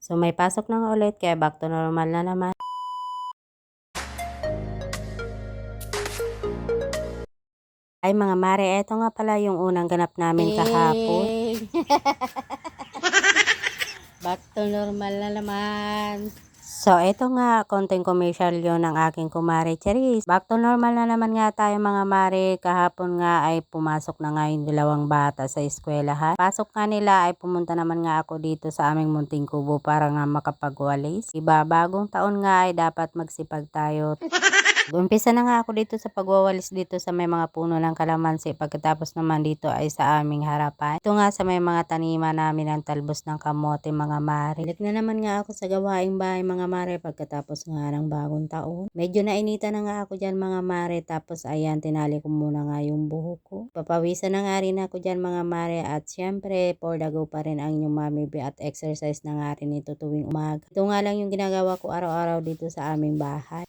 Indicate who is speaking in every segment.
Speaker 1: So may pasok na nga ulit kaya back to normal na naman. Ay mga mare, eto nga pala yung unang ganap namin kahapon.
Speaker 2: Back to normal na naman.
Speaker 1: So, eto nga, konting commercial yon ng aking kumare Cherise. Back to normal na naman nga tayo mga mare. Kahapon nga ay pumasok na nga yung dalawang bata sa eskwelahan. Pasok nga nila ay pumunta naman nga ako dito sa aming munting kubo para nga makapagwalis. Diba, bagong taon nga ay dapat magsipag tayo. Umpisa na nga ako dito sa pagwawalis dito sa may mga puno ng kalamansi. Pagkatapos naman dito ay sa aming harapan. Ito nga sa may mga taniman namin ng talbos ng kamote mga mare. Balik na naman nga ako sa gawaing bahay mga mare pagkatapos nga ng bagong taon. Medyo nainita na nga ako dyan mga mare. Tapos ayan, tinali ko muna nga yung buhok ko. Papawisan na nga rin ako dyan mga mare. At syempre, for the go pa rin ang inyong mami at exercise na nga rin ito tuwing umaga. Ito nga lang yung ginagawa ko araw-araw dito sa aming bahay.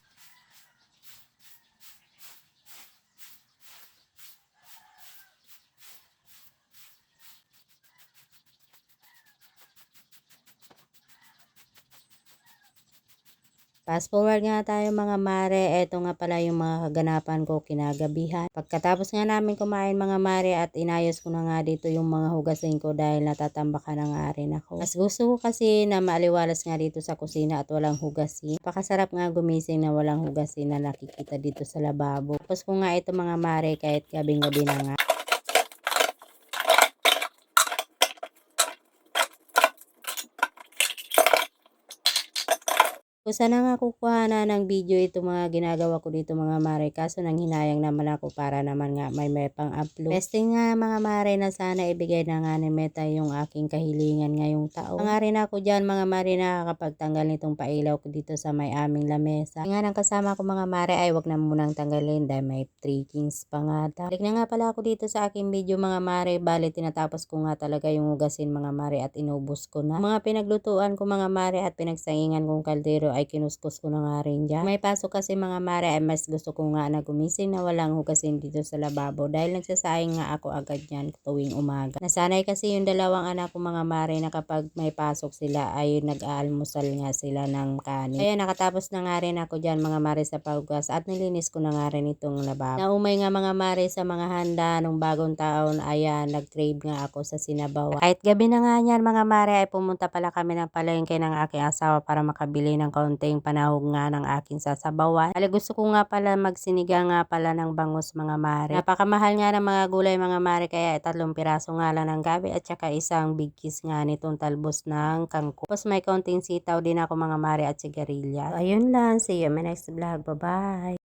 Speaker 1: Fast forward nga tayo mga mare, eto nga pala yung mga kaganapan ko kinagabihan. Pagkatapos nga namin kumain mga mare at inayos ko na nga dito yung mga hugasin ko dahil natatambakan na nga rin ako. Mas gusto ko kasi na maaliwalas nga dito sa kusina at walang hugasin. Pakasarap nga gumising na walang hugasin na nakikita dito sa lababo. Tapos ko nga ito mga mare kahit gabing-gabi na nga. Kusa na nga kukuha na ng video ito mga ginagawa ko dito mga mare. Kaso nang hinayang naman ako para naman nga may pang-upload. Testing nga mga mare na sana ibigay na nga ni Meta yung aking kahilingan ngayong taon. Pangarin ako dyan mga mare nakakapagtanggal nitong pailaw ko dito sa may aming lamesa. Nga ng kasama ko mga mare ay wag na munang tanggalin dahil may 3 kings pa nga. Balik na nga pala ako dito sa aking video mga mare. Bali tinatapos ko nga talaga yung hugasin mga mare at inubos ko na. Mga pinaglutuan ko mga mare at pinagsaingan kong kaldero ay kinuskus ko na nga rin dyan. May pasok kasi mga mare ay mas gusto ko nga na gumising na walang hugasin dito sa lababo dahil nagsasaing nga ako agad yan tuwing umaga. Nasanay kasi yung dalawang anak ko mga mare na kapag may pasok sila ay nag-aalmusal nga sila ng kanin. Kaya nakatapos na nga rin ako dyan mga mare sa paghugas at nilinis ko na nga rin itong lababo. Naumay nga mga mare sa mga handa nung bagong taon ayan nag-crave nga ako sa sinabaw. Kahit gabi na nga yan mga mare ay pumunta pala kami ng palengke ng aking asawa para makabili ng kaunting panahog nga ng aking sasabawan.Ali gusto ko nga pala magsinigang nga pala ng bangus mga mare. Napakamahal nga ng mga gulay mga mare kaya 3 piraso nga lang ng gabi at saka isang big kiss nga nitong talbos ng kangkong. Tapos may kaunting sitaw din ako mga mare at sigarilya. So, ayun lang. See you in my next vlog. Bye bye!